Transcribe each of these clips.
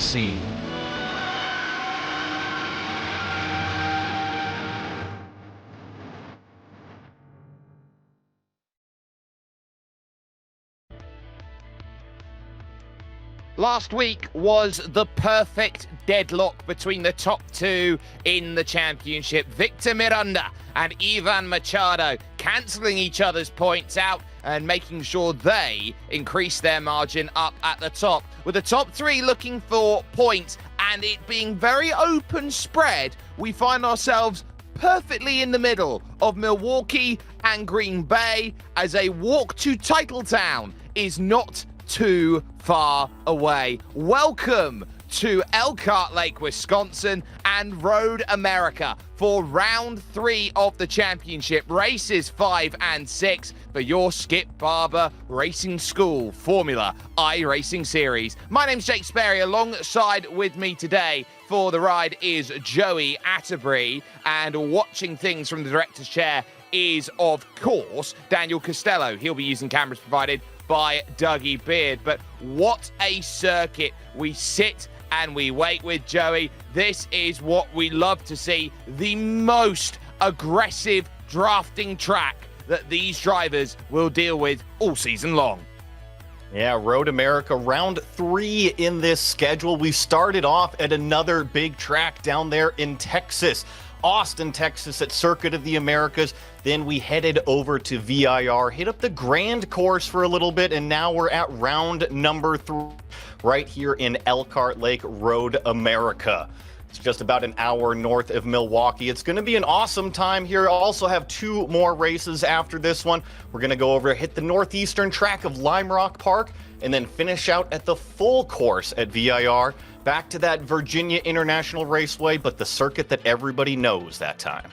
scene. Last week was the perfect deadlock between the top two in the championship. Victor Miranda and Ivan Machado cancelling each other's points out and making sure they increase their margin up at the top. With the top three looking for points and it being very open spread, we find ourselves perfectly in the middle of Milwaukee and Green Bay as a walk to Titletown is not too far away. Welcome to Elkhart Lake, Wisconsin and Road America for round 3 of the championship, races 5 and 6 for your Skip Barber Racing School Formula iRacing Series. My name's Jake Sperry. Alongside with me today for the ride is Joey Atterbury, and watching things from the director's chair is, of course, Daniel Costello. He'll be using cameras provided by Dougie Beard. But what a circuit. We sit and we wait with Joey. This is what we love to see, the most aggressive drafting track that these drivers will deal with all season long. Yeah, Road America, round 3 in this schedule. We started off at another big track down there in Texas. Austin, Texas at Circuit of the Americas. Then we headed over to VIR, hit up the Grand Course for a little bit, and now we're at round number 3 right here in Elkhart Lake, Road America. It's just about an hour north of Milwaukee. It's going to be an awesome time here. I'll also have 2 more races after this one. We're going to go over, hit the northeastern track of Lime Rock Park, and then finish out at the full course at VIR. Back to that Virginia International Raceway, but the circuit that everybody knows that time.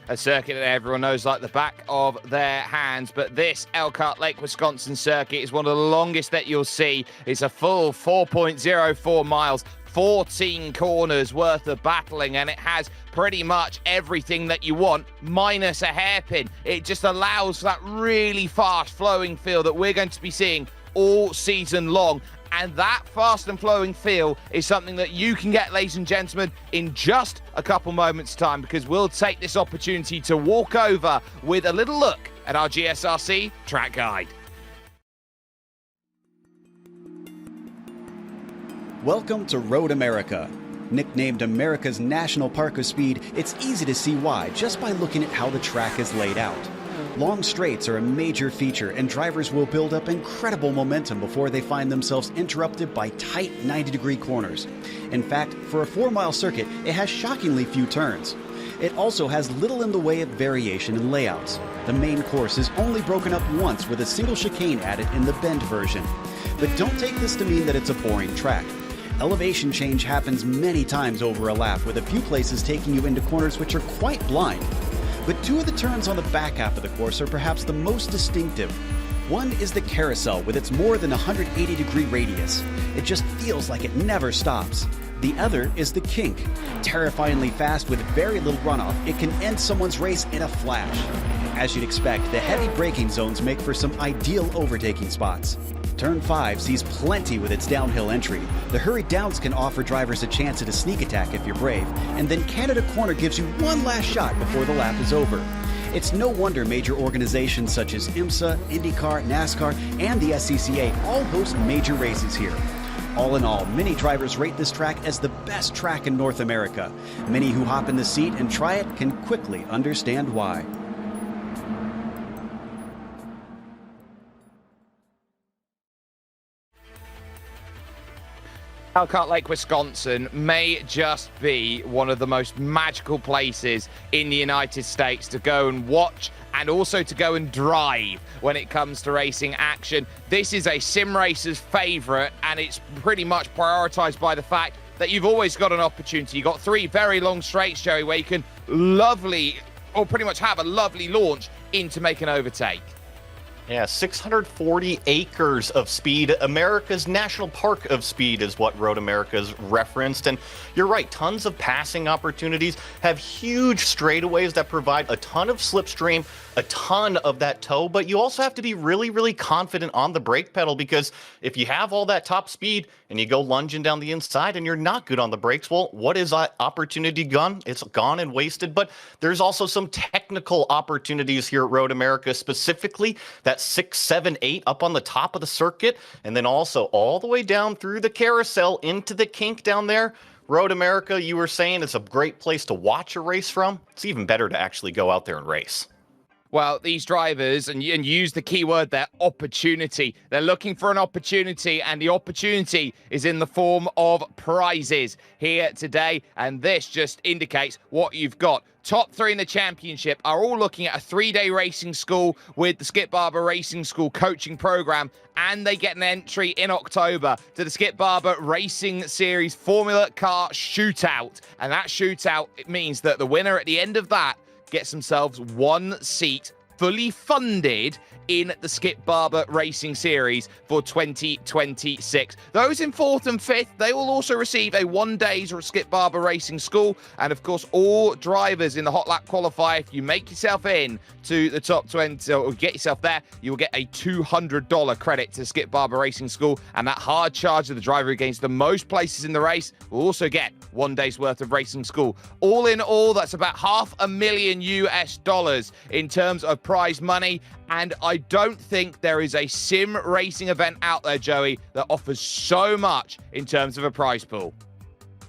A circuit that everyone knows like the back of their hands, but this Elkhart Lake, Wisconsin circuit is one of the longest that you'll see. It's a full 4.04 miles, 14 corners worth of battling, and it has pretty much everything that you want, minus a hairpin. It just allows that really fast flowing feel that we're going to be seeing all season long. And that fast and flowing feel is something that you can get, ladies and gentlemen, in just a couple moments' time, because we'll take this opportunity to walk over with a little look at our GSRC track guide. Welcome to Road America. Nicknamed America's National Park of Speed, it's easy to see why just by looking at how the track is laid out. Long straights are a major feature, and drivers will build up incredible momentum before they find themselves interrupted by tight 90-degree corners. In fact, for a 4-mile circuit, it has shockingly few turns. It also has little in the way of variation in layouts. The main course is only broken up once with a single chicane added in the bend version. But don't take this to mean that it's a boring track. Elevation change happens many times over a lap, with a few places taking you into corners which are quite blind. But 2 of the turns on the back half of the course are perhaps the most distinctive. One is the carousel with its more than 180-degree radius. It just feels like it never stops. The other is the kink. Terrifyingly fast with very little runoff, it can end someone's race in a flash. As you'd expect, the heavy braking zones make for some ideal overtaking spots. Turn 5 sees plenty with its downhill entry. The hurried downs can offer drivers a chance at a sneak attack if you're brave, and then Canada Corner gives you one last shot before the lap is over. It's no wonder major organizations such as IMSA, IndyCar, NASCAR, and the SCCA all host major races here. All in all, many drivers rate this track as the best track in North America. Many who hop in the seat and try it can quickly understand why. Elkhart Lake, Wisconsin may just be one of the most magical places in the United States to go and watch and also to go and drive when it comes to racing action. This is a sim racer's favorite, and it's pretty much prioritized by the fact that you've always got an opportunity. You've got 3 very long straights, Joey, where you can pretty much have a lovely launch into make an overtake. Yeah, 640 acres of speed. America's National Park of Speed is what Road America's referenced. And you're right, tons of passing opportunities, have huge straightaways that provide a ton of slipstream, a ton of that toe, but you also have to be really, really confident on the brake pedal, because if you have all that top speed and you go lunging down the inside and you're not good on the brakes, well, what is that opportunity gone? It's gone and wasted. But there's also some technical opportunities here at Road America, specifically that 6, 7, 8 up on the top of the circuit, and then also all the way down through the carousel into the kink down there. Road America, you were saying it's a great place to watch a race from. It's even better to actually go out there and race. Well, these drivers, and use the key word there, opportunity. They're looking for an opportunity, and the opportunity is in the form of prizes here today. And this just indicates what you've got. Top 3 in the championship are all looking at a 3-day racing school with the Skip Barber Racing School coaching program, and they get an entry in October to the Skip Barber Racing Series Formula Car Shootout. And that shootout, it means that the winner at the end of that gets themselves 1 seat fully funded in the Skip Barber Racing Series for 2026. Those in 4th and 5th, they will also receive a 1-day Skip Barber Racing School. And of course, all drivers in the Hot Lap qualifier, if you make yourself in to the top 20 or get yourself there, you will get a $200 credit to Skip Barber Racing School. And that hard charge of the driver who gains the most places in the race will also get 1 day's worth of racing school. All in all, that's about $500,000 US in terms of prize money. And I don't think there is a sim racing event out there, Joey, that offers so much in terms of a prize pool.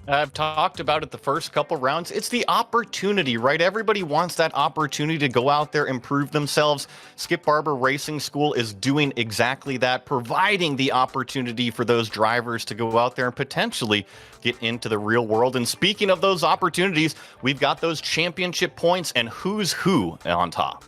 I've talked about it the first couple rounds. It's the opportunity, right? Everybody wants that opportunity to go out there and prove themselves. Skip Barber Racing School is doing exactly that, providing the opportunity for those drivers to go out there and potentially get into the real world. And speaking of those opportunities, we've got those championship points and who's who on top.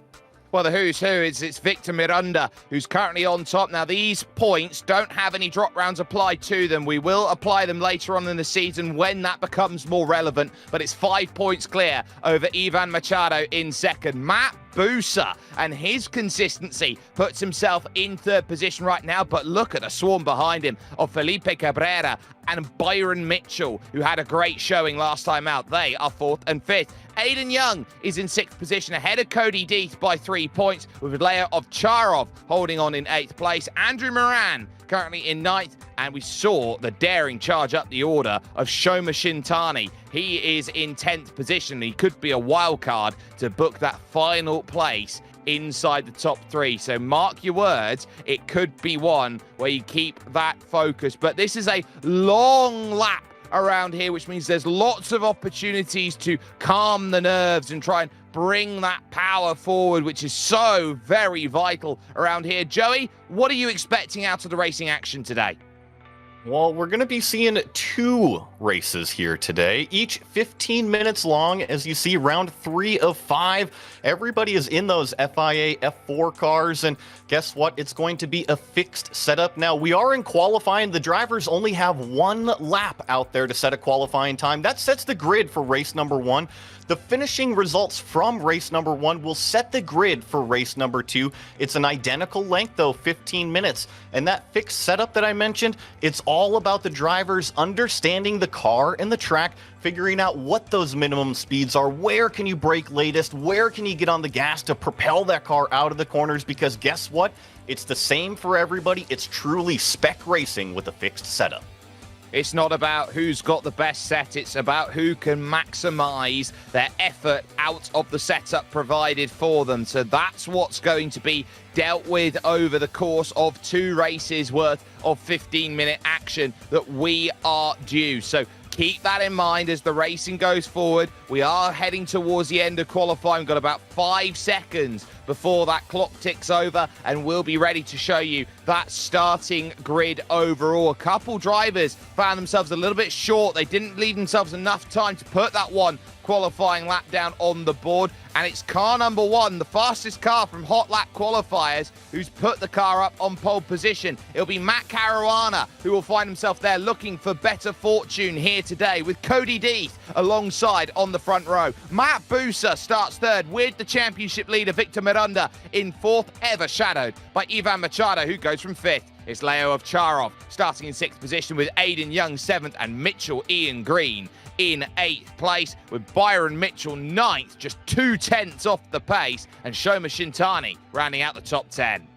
Well, the who's who is it's Victor Miranda, who's currently on top. Now, these points don't have any drop rounds applied to them. We will apply them later on in the season when that becomes more relevant, but it's 5 points clear over Ivan Machado in second. Matt Busa and his consistency puts himself in 3rd position right now, but look at the swarm behind him of Felipe Cabrera and Byron Mitchell, who had a great showing last time out. They are 4th and 5th. Aiden Young is in 6th position ahead of Cody Deeth by 3 points, with Leo Ovcharov holding on in 8th place. Andrew Moran currently in 9th, and we saw the daring charge up the order of Shoma Shintani. He is in 10th position. He could be a wild card to book that final place inside the top 3. So mark your words, it could be one where you keep that focus. But this is a long lap around here, which means there's lots of opportunities to calm the nerves and try and bring that power forward, which is so very vital around here. Joey, what are you expecting out of the racing action today? Well, we're going to be seeing 2 races here today, each 15 minutes long. As you see, round 3 of 5. Everybody is in those FIA F4 cars, and guess what? It's going to be a fixed setup. Now, we are in qualifying. The drivers only have 1 lap out there to set a qualifying time. That sets the grid for race number 1. The finishing results from race number 1 will set the grid for race number 2. It's an identical length, though, 15 minutes. And that fixed setup that I mentioned, it's all about the drivers understanding the car and the track, figuring out what those minimum speeds are, where can you brake latest, where can you get on the gas to propel that car out of the corners, because guess what? It's the same for everybody. It's truly spec racing with a fixed setup. It's not about who's got the best set, it's about who can maximize their effort out of the setup provided for them. So that's what's going to be dealt with over the course of 2 races worth of 15-minute action that we are due. So keep that in mind as the racing goes forward. We are heading towards the end of qualifying. We've got about 5 seconds before that clock ticks over, and we'll be ready to show you that starting grid overall. A couple drivers found themselves a little bit short. They didn't leave themselves enough time to put that 1 qualifying lap down on the board, and it's car number 1, the fastest car from hot lap qualifiers, who's put the car up on pole position. It'll be Matt Caruana who will find himself there looking for better fortune here today, with Cody Deeth alongside on the front row. Matt Busa starts 3rd with the championship leader Victor Miranda in 4th, ever shadowed by Ivan Machado, who goes from 5th. It's Leo Ovcharov starting in 6th position with Aidan Young 7th and Mitchell Ian Green in 8th place, with Byron Mitchell 9th, just 2/10 off the pace, and Shoma Shintani rounding out the top 10.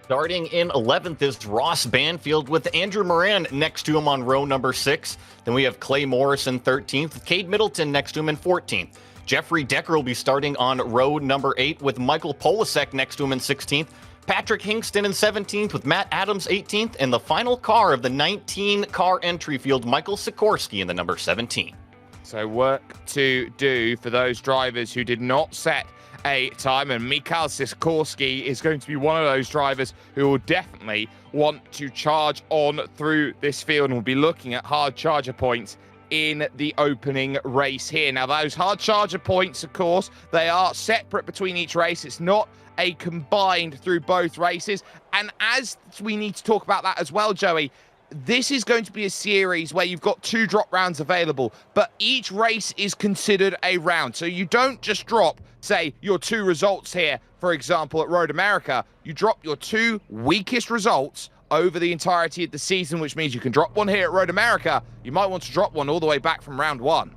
Starting in 11th is Ross Banfield with Andrew Moran next to him on row number 6. Then we have Clay Morris in 13th, with Cade Middleton next to him in 14th. Jeffrey Decker will be starting on row number 8 with Michael Polasek next to him in 16th. Patrick Hingston in 17th with Matt Adams 18th. And the final car of the 19-car entry field, Michael Sikorsky in the number 17. So work to do for those drivers who did not set a time, and Mikhail Sikorsky is going to be one of those drivers who will definitely want to charge on through this field and will be looking at hard charger points in the opening race here. Now, those hard charger points, of course, they are separate between each race. It's not a combined through both races. And as we need to talk about that as well, Joey, this is going to be a series where you've got 2 drop rounds available, but each race is considered a round. So you don't just drop, say, your 2 results here, for example, at Road America. You drop your 2 weakest results over the entirety of the season, which means you can drop one here at Road America. You might want to drop one all the way back from round 1.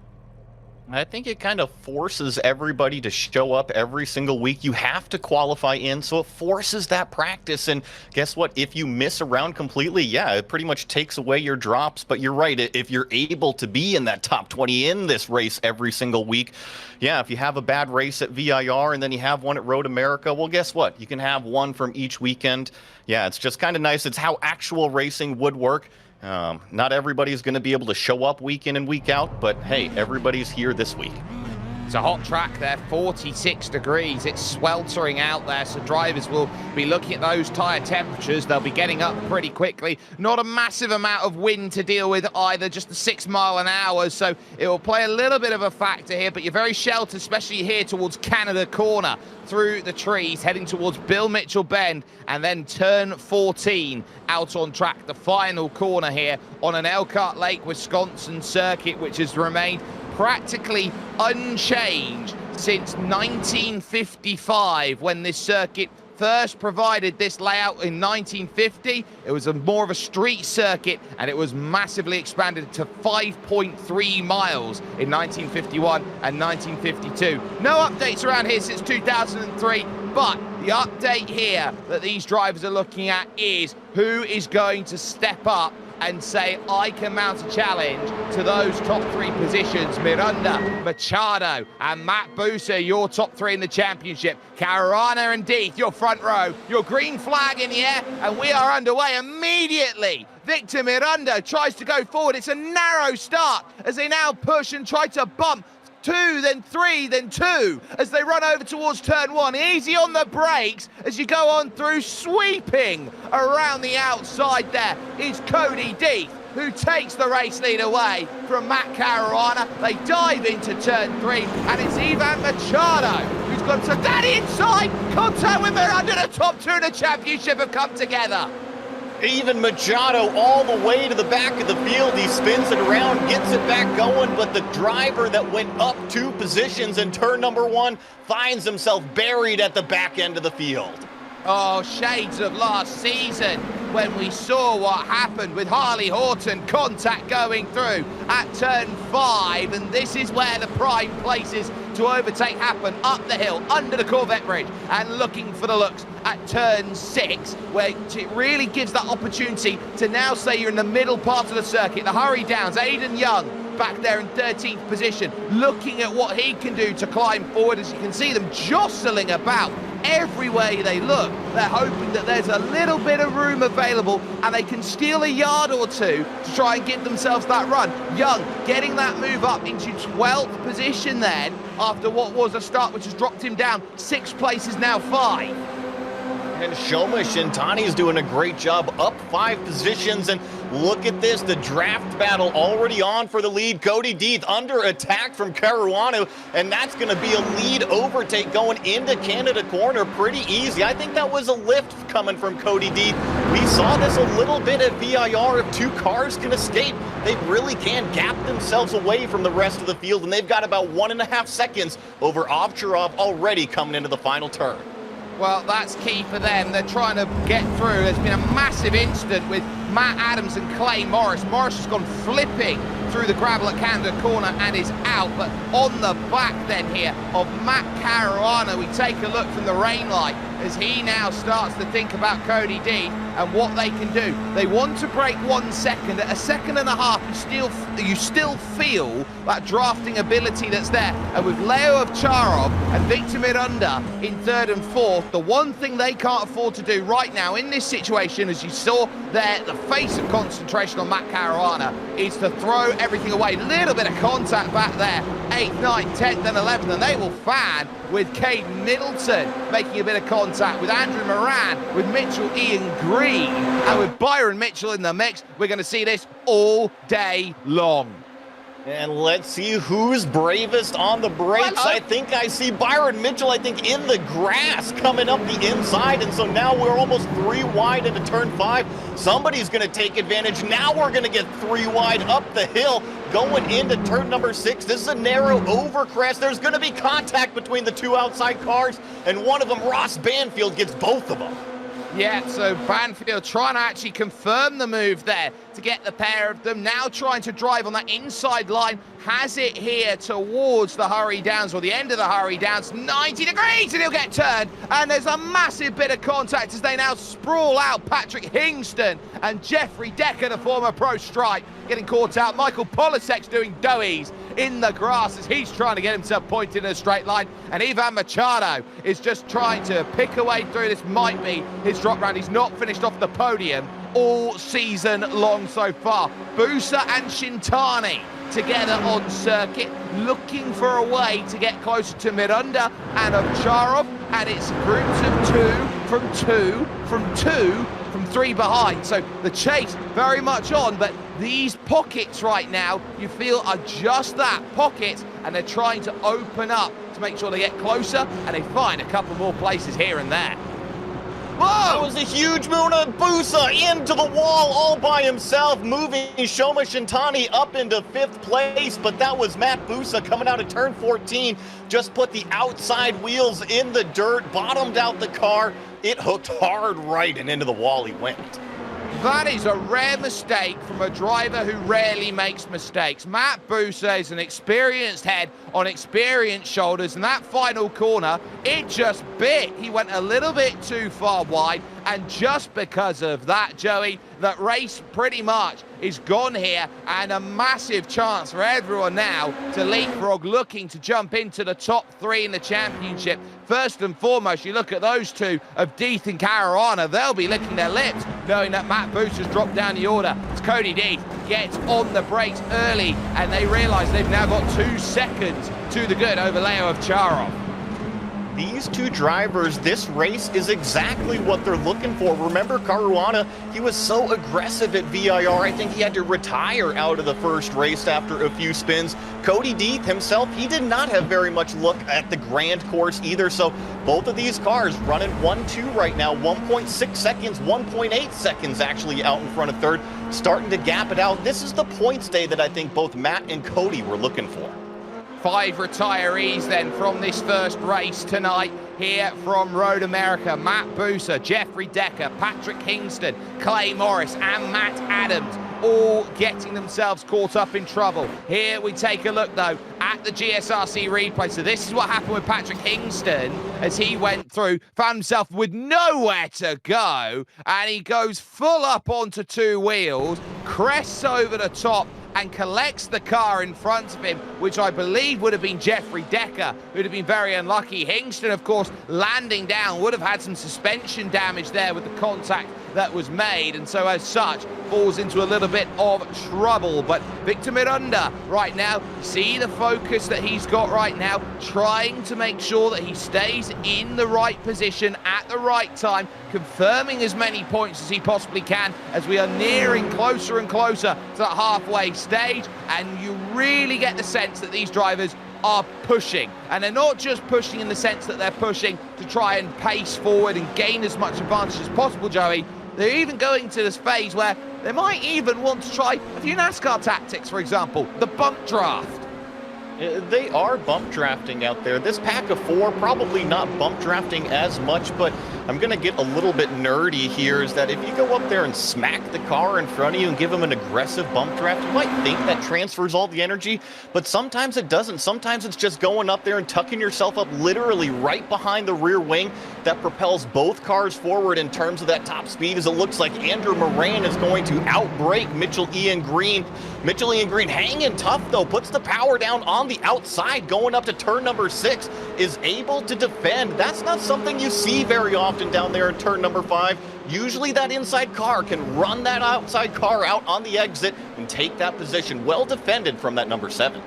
I think it kind of forces everybody to show up every single week. You have to qualify in, so it forces that practice. And guess what? If you miss a round completely, yeah, it pretty much takes away your drops. But you're right. If you're able to be in that top 20 in this race every single week, yeah, if you have a bad race at VIR and then you have one at Road America, well, guess what? You can have one from each weekend. Yeah, it's just kind of nice. It's how actual racing would work. Not everybody's going to be able to show up week in and week out, but hey, everybody's here this week. It's a hot track there, 46 degrees. It's sweltering out there, so drivers will be looking at those tyre temperatures. They'll be getting up pretty quickly. Not a massive amount of wind to deal with either, just the 6 mile an hour, so it will play a little bit of a factor here, but you're very sheltered, especially here towards Canada Corner, through the trees, heading towards Bill Mitchell Bend, and then turn 14 out on track, the final corner here on an Elkhart Lake, Wisconsin circuit, which has remained practically unchanged since 1955, when this circuit first provided this layout in 1950. It was more of a street circuit, and it was massively expanded to 5.3 miles in 1951 and 1952. No updates around here since 2003, but the update here that these drivers are looking at is who is going to step up and say, I can mount a challenge to those top 3 positions. Miranda, Machado, and Matt Buser, your top 3 in the championship. Caruana and Deeth, your front row. Your green flag in the air, and we are underway immediately. Victor Miranda tries to go forward. It's a narrow start as they now push and try to bump 2, then 3, then 2 as they run over towards turn 1. Easy on the brakes as you go on through, sweeping around the outside there is Cody Deeth, who takes the race lead away from Matt Caruana. They dive into turn 3, and it's Ivan Machado who's got to that inside. Contact with Miranda. The top 2 in the championship have come together. Even Machado all the way to the back of the field. He spins it around, gets it back going, but the driver that went up 2 positions in turn number 1 finds himself buried at the back end of the field. Oh, shades of last season when we saw what happened with Harley Horton, contact going through at turn 5, and this is where the prime places to overtake happen, up the hill, under the Corvette Bridge, and looking for the looks at turn 6, where it really gives that opportunity to now say you're in the middle part of the circuit. The hurry downs, Aidan Young back there in 13th position, looking at what he can do to climb forward, as you can see them jostling about every way they look. They're hoping that there's a little bit of room available and they can steal a yard or 2 to try and give themselves that run. Young getting that move up into 12th position then, after what was a start which has dropped him down 6 places, now 5. And Shoma Shintani is doing a great job, up 5 positions. And look at this, the draft battle already on for the lead. Cody Deeth under attack from Caruana, and that's going to be a lead overtake going into Canada Corner pretty easy. I think that was a lift coming from Cody Deeth. We saw this a little bit at VIR. If 2 cars can escape, they really can gap themselves away from the rest of the field, and they've got about 1.5 seconds over Ovcharov already coming into the final turn. Well, that's key for them. They're trying to get through. There's been a massive incident with Matt Adams and Clay Morris. Morris has gone flipping through the gravel at Canada Corner and is out. But on the back then here of Matt Caruana, we take a look from the rain light as he now starts to think about Cody Deeth and what they can do. They want to break 1 second. At a second and a half, you still feel that drafting ability that's there. And with Leo Ovcharov and Victor Miranda in third and fourth, the one thing they can't afford to do right now in this situation, as you saw there, the face of concentration on Matt Caruana, is to throw everything away. Little bit of contact back there, 8th, 9th, 10th and 11th, and they will fan with Caden Middleton making a bit of contact, with Andrew Moran, with Mitchell Ian Green, and with Byron Mitchell in the mix. We're going to see this all day long. And let's see who's bravest on the brakes. I think I see Byron Mitchell, I think, in the grass coming up the inside. And so now we're almost 3 wide into turn 5. Somebody's going to take advantage. Now we're going to get 3 wide up the hill going into turn number 6. This is a narrow overcrest. There's going to be contact between the 2 outside cars. And one of them, Ross Banfield, gets both of them. Yeah, so Banfield trying to actually confirm the move there to get the pair of them. Now trying to drive on that inside line. Has it here towards the Hurry Downs, or the end of the Hurry Downs. 90 degrees and he'll get turned. And there's a massive bit of contact as they now sprawl out. Patrick Hingston and Jeffrey Decker, the former pro stripe, getting caught out. Michael Polisek's doing doughies in the grass as he's trying to get himself pointed in a straight line. And Ivan Machado is just trying to pick away through. This might be his drop round. He's not finished off the podium all season long so far. Busa and Shintani together on circuit, looking for a way to get closer to Miranda and Ovcharov, and it's groups of 2 from 3 behind. So the chase very much on, but these pockets right now, you feel are just that, pockets, and they're trying to open up to make sure they get closer, and they find a couple more places here and there. Whoa! That was a huge Muna Busa into the wall all by himself, moving Shoma Shintani up into 5th place, but that was Matt Busa coming out of turn 14, just put the outside wheels in the dirt, bottomed out the car. It hooked hard right and into the wall he went. That is a rare mistake from a driver who rarely makes mistakes. Matt Busa is an experienced head on experienced shoulders, and that final corner, it just bit. He went a little bit too far wide, and just because of that, Joey, that race pretty much is gone here, and a massive chance for everyone now to leapfrog, looking to jump into the top 3 in the championship. First and foremost, you look at those 2 of Deeth and Caruana, they'll be licking their lips knowing that Matt Busa's dropped down the order. As Cody Deeth gets on the brakes early, and they realise they've now got 2 seconds to the good over Leo Ovcharov. These 2 drivers, this race is exactly what they're looking for. Remember Caruana, he was so aggressive at VIR, I think he had to retire out of the first race after a few spins. Cody Deeth himself, he did not have very much look at the grand course either, so both of these cars running 1-2 right now, 1.6 seconds, 1.8 seconds actually out in front of third, starting to gap it out. This is the points day that I think both Matt and Cody were looking for. 5 retirees then from this first race tonight here from Road America. Matt Busa, Jeffrey Decker, Patrick Hingston, Clay Morris and Matt Adams, all getting themselves caught up in trouble. Here we take a look though at the GSRC replay. So this is what happened with Patrick Hingston as he went through, found himself with nowhere to go, and he goes full up onto 2 wheels, crests over the top and collects the car in front of him, which I believe would have been Jeffrey Decker, who'd have been very unlucky. Hingston, of course, landing down, would have had some suspension damage there with the contact that was made, and so as such falls into a little bit of trouble. But Victor Miranda right now, see the focus that he's got right now, trying to make sure that he stays in the right position at the right time, confirming as many points as he possibly can as we are nearing closer and closer to that halfway stage. And you really get the sense that these drivers are pushing, and they're not just pushing in the sense that they're pushing to try and pace forward and gain as much advantage as possible, Joey. They're even going to this phase where they might even want to try a few NASCAR tactics, for example, the bump draft. They are bump drafting out there. This pack of 4 probably not bump drafting as much, but I'm going to get a little bit nerdy here, is that if you go up there and smack the car in front of you and give them an aggressive bump draft, you might think that transfers all the energy, but sometimes it doesn't. Sometimes it's just going up there and tucking yourself up literally right behind the rear wing that propels both cars forward in terms of that top speed, as it looks like Andrew Moran is going to outbrake Mitchell Ian Green. Mitchell Ian Green hanging tough, though, puts the power down on the outside, going up to turn number 6, is able to defend. That's not something you see very often down there in turn number 5. Usually that inside car can run that outside car out on the exit and take that position. Well defended from that number 7.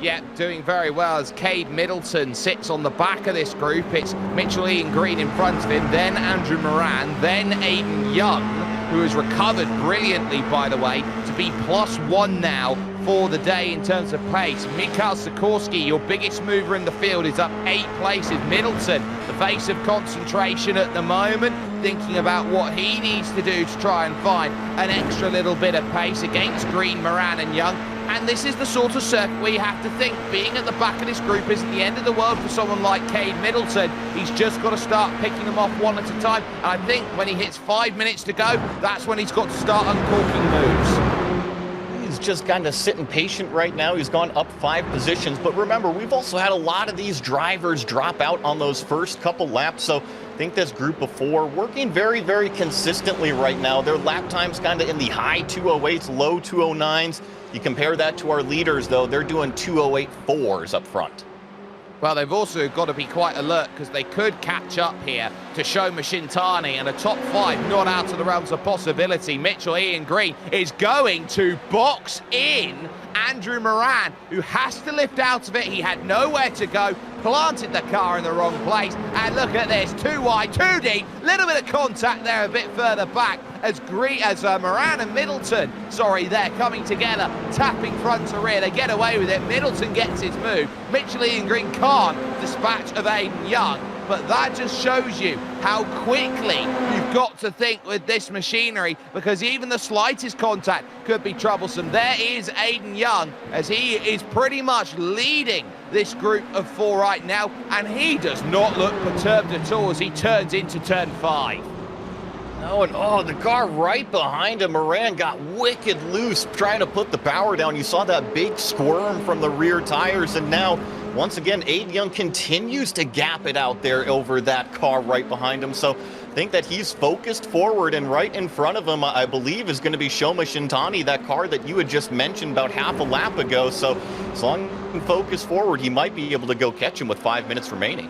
Yeah, doing very well as Cade Middleton sits on the back of this group. It's Mitchell Ian Green in front of him, then Andrew Moran, then Aiden Young, who has recovered brilliantly, by the way, to be +1 now for the day in terms of pace. Mikhail Sikorsky, your biggest mover in the field, is up 8 places. Middleton, the face of concentration at the moment, thinking about what he needs to do to try and find an extra little bit of pace against Green, Moran and Young. And this is the sort of circuit where you have to think being at the back of this group isn't the end of the world for someone like Cade Middleton. He's just got to start picking them off one at a time. And I think when he hits 5 minutes to go, that's when he's got to start uncorking moves. He's just kind of sitting patient right now. He's gone up 5 positions. But remember, we've also had a lot of these drivers drop out on those first couple laps. So I think this group of 4 working very, very consistently right now. Their lap time's kind of in the high 208s, low 209s. You compare that to our leaders, though, they're doing 208.4s up front. Well, they've also got to be quite alert because they could catch up here to Shoma Shintani, and a top 5 not out of the realms of possibility. Mitchell Ian Green is going to box in Andrew Moran, who has to lift out of it. He had nowhere to go, planted the car in the wrong place, and look at this, 2 wide, 2 deep, little bit of contact there a bit further back as Moran and Middleton, they're coming together, tapping front to rear. They get away with it. Middleton gets his move. Mitchell Ian Green can't dispatch of Aiden Young, but that just shows you how quickly you've got to think with this machinery, because even the slightest contact could be troublesome. There is Aiden Young, as he is pretty much leading this group of 4 right now, and he does not look perturbed at all as he turns into turn 5. Oh, and the car right behind him, Moran got wicked loose trying to put the power down. You saw that big squirm from the rear tires, and now, once again, Aiden Young continues to gap it out there over that car right behind him. So I think that he's focused forward, and right in front of him, I believe, is going to be Shoma Shintani, that car that you had just mentioned about half a lap ago. So as long as he can focus forward, he might be able to go catch him with 5 minutes remaining.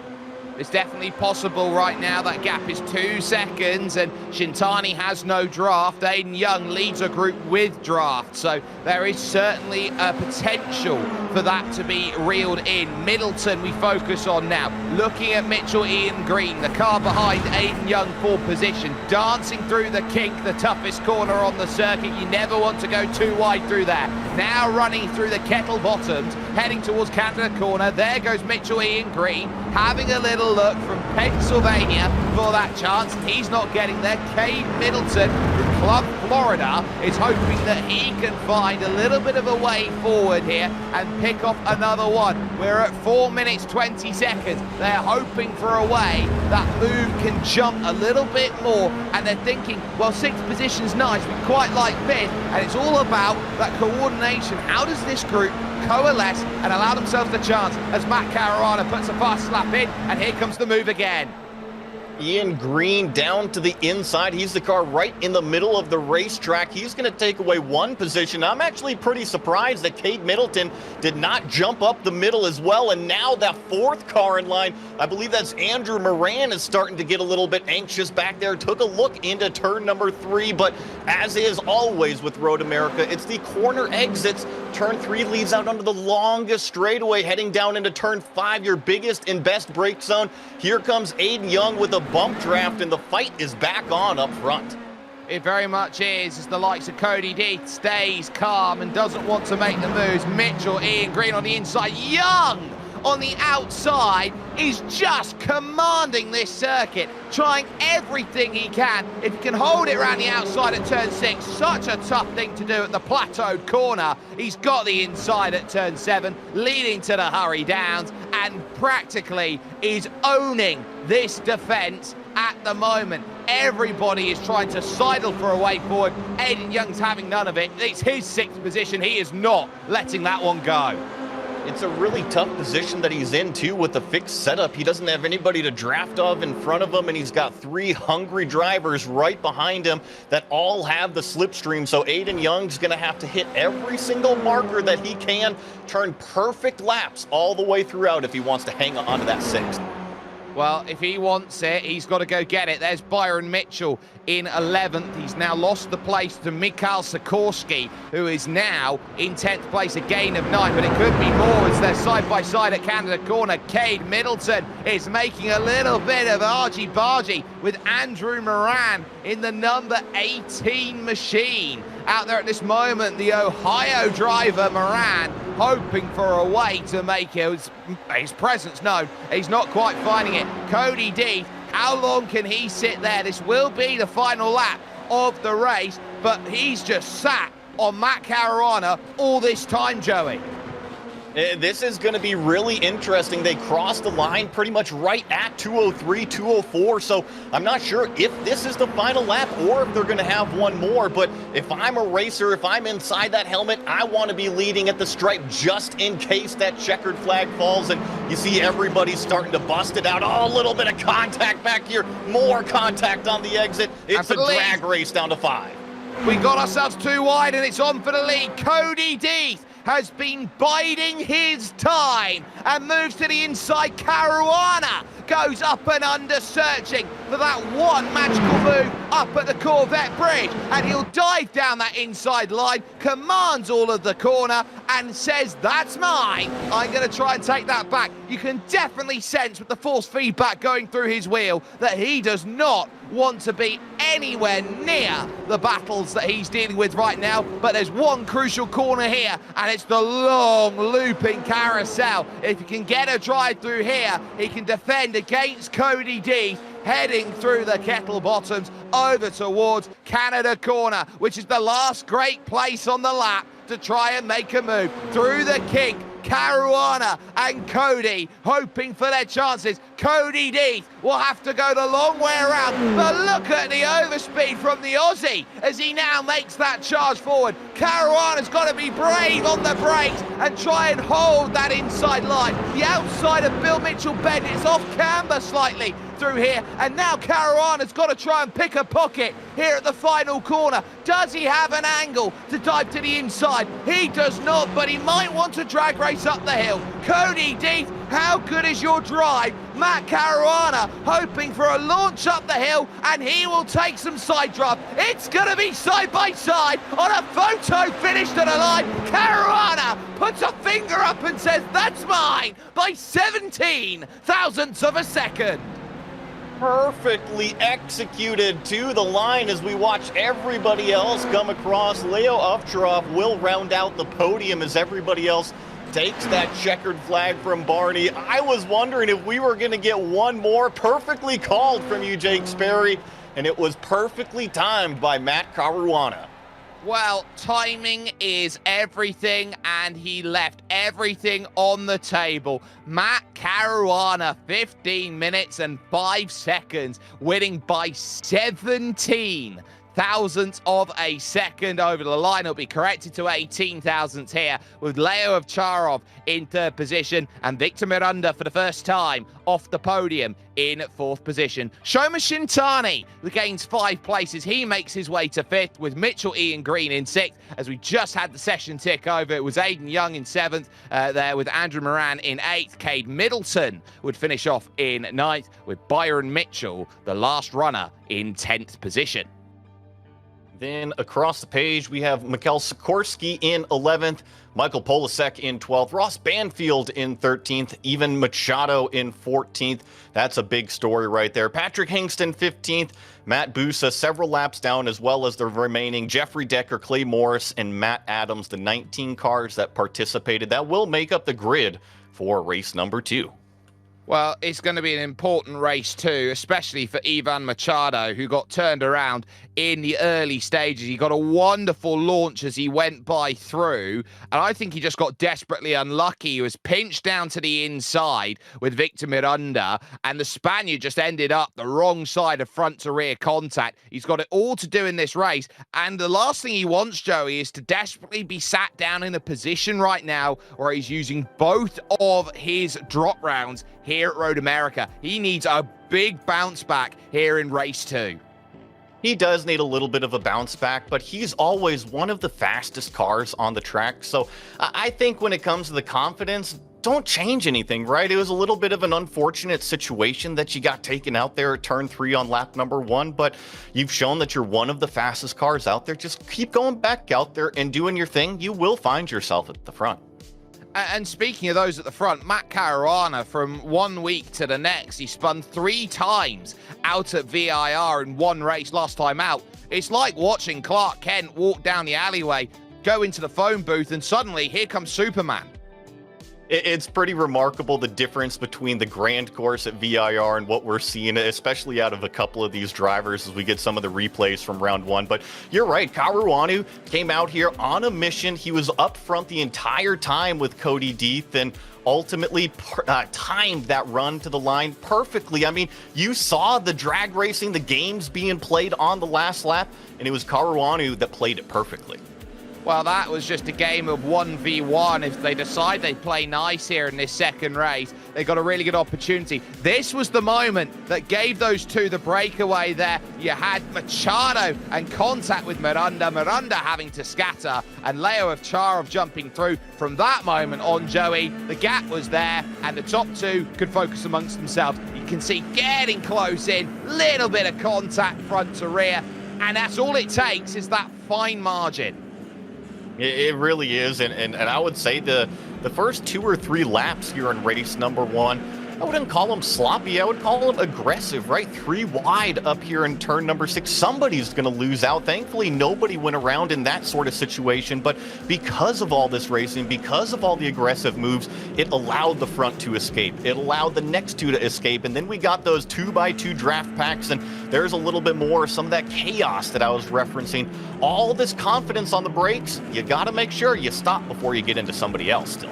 It's definitely possible right now. That gap is 2 seconds, and Shintani has no draft. Aiden Young leads a group with draft, so there is certainly a potential for that to be reeled in. Middleton we focus on now. Looking at Mitchell Ian Green, the car behind Aiden Young for position, dancing through the kink, the toughest corner on the circuit. You never want to go too wide through there. Now running through the kettle bottoms, heading towards Canada Corner. There goes Mitchell Ian Green, having a little look from Pennsylvania for that chance. He's not getting there. Cade Middleton from Club Florida is hoping that he can find a little bit of a way forward here and pick off another one. We're at 4 minutes 20 seconds. They're hoping for a way that move can jump a little bit more, and they're thinking, well, 6th position's nice, we quite like 5th, and it's all about that coordination. How does this group coalesce and allow themselves the chance as Matt Caruana puts a fast lap in, and here comes the move again. Ian Green down to the inside. He's the car right in the middle of the racetrack. He's going to take away 1 position. I'm actually pretty surprised that Cade Middleton did not jump up the middle as well. And now that 4th car in line, I believe that's Andrew Moran, is starting to get a little bit anxious back there. Took a look into turn number 3, but as is always with Road America, it's the corner exits. Turn 3 leads out onto the longest straightaway, heading down into turn 5, your biggest and best brake zone. Here comes Aiden Young with a bump draft, and the fight is back on up front. It very much is, as the likes of Cody D stays calm and doesn't want to make the moves. Mitchell Ian Green on the inside. Young on the outside is just commanding this circuit, trying everything he can. If he can hold it around the outside at turn 6, such a tough thing to do at the plateaued corner. He's got the inside at turn 7, leading to the hurry downs, and practically is owning this defence at the moment. Everybody is trying to sidle for a way forward. Aiden Young's having none of it. It's his 6th position. He is not letting that one go. It's a really tough position that he's in, too, with the fixed setup. He doesn't have anybody to draft of in front of him, and he's got 3 hungry drivers right behind him that all have the slipstream. So Aiden Young's going to have to hit every single marker that he can, turn perfect laps all the way throughout if he wants to hang on to that 6th. Well, if he wants it, he's got to go get it. There's Byron Mitchell in 11th. He's now lost the place to Mikhail Sikorsky, who is now in 10th place, a gain of 9, but it could be more as they're side-by-side at Canada Corner. Cade Middleton is making a little bit of argy-bargy with Andrew Moran in the number 18 machine. Out there at this moment, the Ohio driver, Moran, hoping for a way to make his presence known. He's not quite finding it. Cody D, how long can he sit there? This will be the final lap of the race, but he's just sat on Matt Caruana all this time, Joey. This is going to be really interesting. They crossed the line pretty much right at 203, 204, so I'm not sure if this is the final lap or if they're going to have one more, but if I'm a racer, if I'm inside that helmet, I want to be leading at the stripe just in case that checkered flag falls, and you see everybody starting to bust it out. Oh, a little bit of contact back here, more contact on the exit. It's a drag race down to 5. We got ourselves too wide, and it's on for the lead. Cody Deeth has been biding his time and moves to the inside. Caruana goes up and under, searching for that one magical move up at the Corvette bridge, and he'll dive down that inside line, commands all of the corner, and says, that's mine. I'm going to try and take that back. You can definitely sense with the force feedback going through his wheel that he does not want to be anywhere near the battles that he's dealing with right now, but there's one crucial corner here, and it's the long looping carousel. If he can get a drive through here, he can defend against Cody D, heading through the kettle bottoms over towards Canada Corner, which is the last great place on the lap to try and make a move through the kink. Caruana and Cody hoping for their chances. Cody D will have to go the long way around, but look at the overspeed from the Aussie as he now makes that charge forward. Caruana's got to be brave on the brakes and try and hold that inside line. The outside of Bill Mitchell bend is off camber slightly through here, and now Caruana's got to try and pick a pocket here at the final corner. Does he have an angle to dive to the inside? He does not, but he might want to drag race up the hill. Cody Deeth, how good is your drive? Matt Caruana hoping for a launch up the hill, and he will take some side draft. It's going to be side by side on a photo finish to the line. Caruana puts a finger up and says, that's mine, by 17 thousandths of a second. Perfectly executed to the line as we watch everybody else come across. Leo Ovcharov will round out the podium as everybody else takes that checkered flag from Barney. I was wondering if we were going to get one more. Perfectly called from you, Jake Sperry, and it was perfectly timed by Matt Caruana. Well, timing is everything, and he left everything on the table. Matt Caruana, 15 minutes and 5 seconds, winning by 17 thousandths of a second over the line. It'll be corrected to 18 thousandths here, with Leo Ovcharov in 3rd position and Victor Miranda for the first time off the podium in 4th position. Shoma Shintani gains 5 places. He makes his way to 5th, with Mitchell Ian Green in 6th. As we just had the session tick over, it was Aiden Young in 7th there, with Andrew Moran in 8th. Cade Middleton would finish off in 9th, with Byron Mitchell, the last runner, in 10th position. Then across the page, we have Mikhail Sikorsky in 11th, Michael Polasek in 12th, Ross Banfield in 13th, even Machado in 14th. That's a big story right there. Patrick Hingston 15th, Matt Busa several laps down, as well as the remaining Jeffrey Decker, Clay Morris, and Matt Adams, the 19 cars that participated. That will make up the grid for race number 2. Well, it's going to be an important race too, especially for Ivan Machado, who got turned around in the early stages. He got a wonderful launch as he went by through, and I think he just got desperately unlucky. He was pinched down to the inside with Victor Miranda, and the Spaniard just ended up the wrong side of front to rear contact. He's got it all to do in this race, and the last thing he wants, Joey, is to desperately be sat down in a position right now where he's using both of his drop rounds here at Road America. He needs a big bounce back here in race 2. He does need a little bit of a bounce back, but he's always one of the fastest cars on the track. So I think when it comes to the confidence, don't change anything, right? It was a little bit of an unfortunate situation that you got taken out there at turn 3 on lap number 1, but you've shown that you're one of the fastest cars out there. Just keep going back out there and doing your thing. You will find yourself at the front. And speaking of those at the front, Matt Caruana, from 1 week to the next, he spun 3 times out at VIR in one race last time out. It's like watching Clark Kent walk down the alleyway, go into the phone booth, and suddenly here comes Superman. It's pretty remarkable the difference between the grand course at VIR and what we're seeing, especially out of a couple of these drivers as we get some of the replays from round 1. But you're right, Caruana came out here on a mission. He was up front the entire time with Cody Deeth and ultimately timed that run to the line perfectly. I mean, you saw the drag racing, the games being played on the last lap, and it was Caruana that played it perfectly. Well, that was just a game of 1v1. If they decide they play nice here in this second race, they got a really good opportunity. This was the moment that gave those two the breakaway there. You had Machado and contact with Miranda, Miranda having to scatter, and Leo Ovcharov jumping through. From that moment on, Joey, the gap was there, and the top two could focus amongst themselves. You can see getting close in, little bit of contact front to rear, and that's all it takes is that fine margin. It really is, and I would say the first 2 or 3 laps here in race number 1, I wouldn't call them sloppy, I would call them aggressive, right? 3 wide up here in turn number 6. Somebody's going to lose out. Thankfully, nobody went around in that sort of situation, but because of all this racing, because of all the aggressive moves, it allowed the front to escape. It allowed the next 2 to escape, and then we got those 2x2 draft packs, and there's a little bit more of some of that chaos that I was referencing. All this confidence on the brakes, you got to make sure you stop before you get into somebody else still.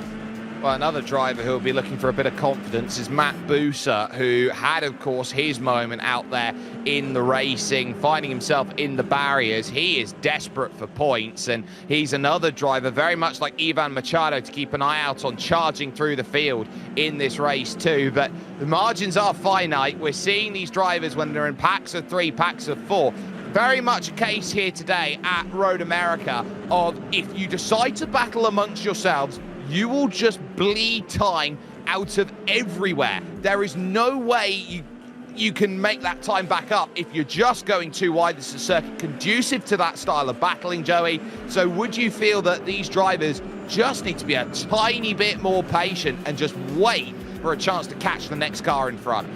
Well, another driver who will be looking for a bit of confidence is Matt Buser, who had, of course, his moment out there in the racing, finding himself in the barriers. He is desperate for points, and he's another driver, very much like Ivan Machado, to keep an eye out on, charging through the field in this race too. But the margins are finite. We're seeing these drivers when they're in packs of 3, packs of 4. Very much a case here today at Road America of if you decide to battle amongst yourselves, you will just bleed time out of everywhere. There is no way you can make that time back up if you're just going too wide. This is a circuit conducive to that style of battling, Joey. So would you feel that these drivers just need to be a tiny bit more patient and just wait for a chance to catch the next car in front?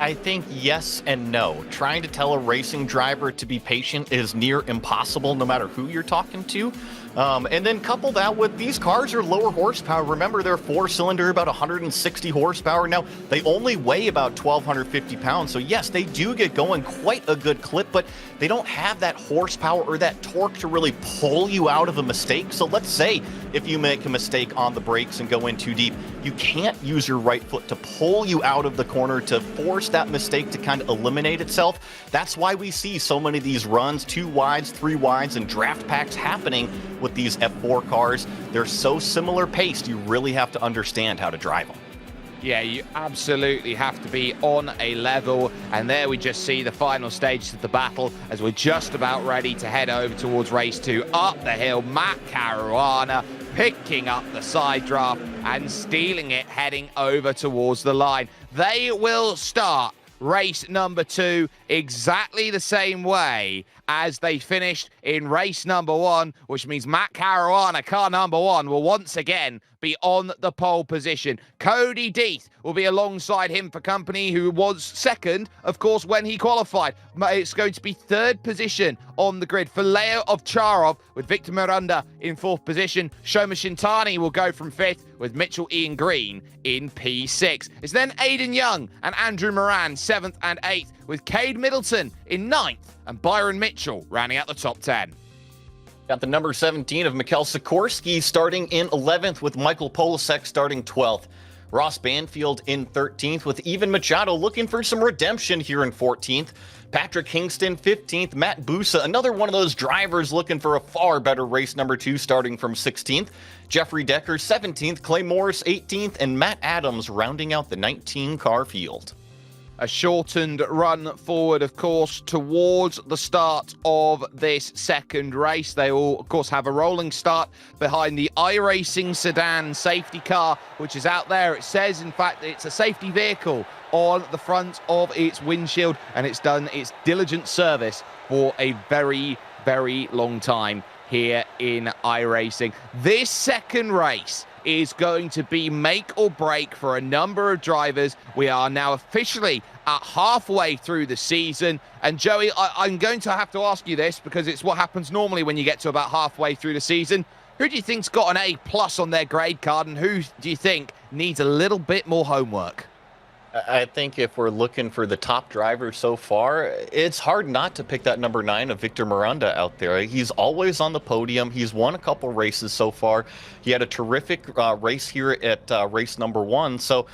I think yes and no. Trying to tell a racing driver to be patient is near impossible no matter who you're talking to. And then couple that with these cars are lower horsepower. Remember, they're 4-cylinder, about 160 horsepower. Now, they only weigh about 1,250 pounds. So yes, they do get going quite a good clip, but they don't have that horsepower or that torque to really pull you out of a mistake. So let's say if you make a mistake on the brakes and go in too deep, you can't use your right foot to pull you out of the corner to force that mistake to kind of eliminate itself. That's why we see so many of these runs, 2 wides, 3 wides, and draft packs happening with these F4 cars. They're so similar paced, you really have to understand how to drive them. Yeah, you absolutely have to be on a level. And there we just see the final stages of the battle as we're just about ready to head over towards race 2. Up the hill, Matt Caruana picking up the side draft and stealing it, heading over towards the line. They will start race number 2 exactly the same way as they finished in race number 1, which means Matt Caruana, car number 1, will once again be on the pole position. Cody Death will be alongside him for company, who was second, of course, when he qualified. It's going to be third position on the grid for Leo Ovcharov, with Victor Miranda in fourth position. Shoma Shintani will go from fifth, with Mitchell Ian Green in P6. It's then Aidan Young and Andrew Moran, 7th and 8th, with Cade Middleton in 9th and Byron Mitchell rounding out the top 10. Got the number 17 of Mikhail Sikorsky starting in 11th, with Michael Polasek starting 12th. Ross Banfield in 13th, with Ivan Machado looking for some redemption here in 14th. Patrick Kingston 15th, Matt Busa, another one of those drivers looking for a far better race number 2, starting from 16th. Jeffrey Decker 17th, Clay Morris 18th, and Matt Adams rounding out the 19-car field. A shortened run forward, of course, towards the start of this second race. They will, of course, have a rolling start behind the iRacing sedan safety car, which is out there. It says, in fact, it's a safety vehicle on the front of its windshield, and it's done its diligent service for a very, very long time here in iRacing. This second race is going to be make or break for a number of drivers. We are now officially at halfway through the season. And Joey, I'm going to have to ask you this, because it's what happens normally when you get to about halfway through the season. Who do you think's got an A+ on their grade card, and who do you think needs a little bit more homework? I think if we're looking for the top driver so far, it's hard not to pick that number 9 of Victor Miranda out there. He's always on the podium. He's won a couple races so far. He had a terrific race here at race number 1. So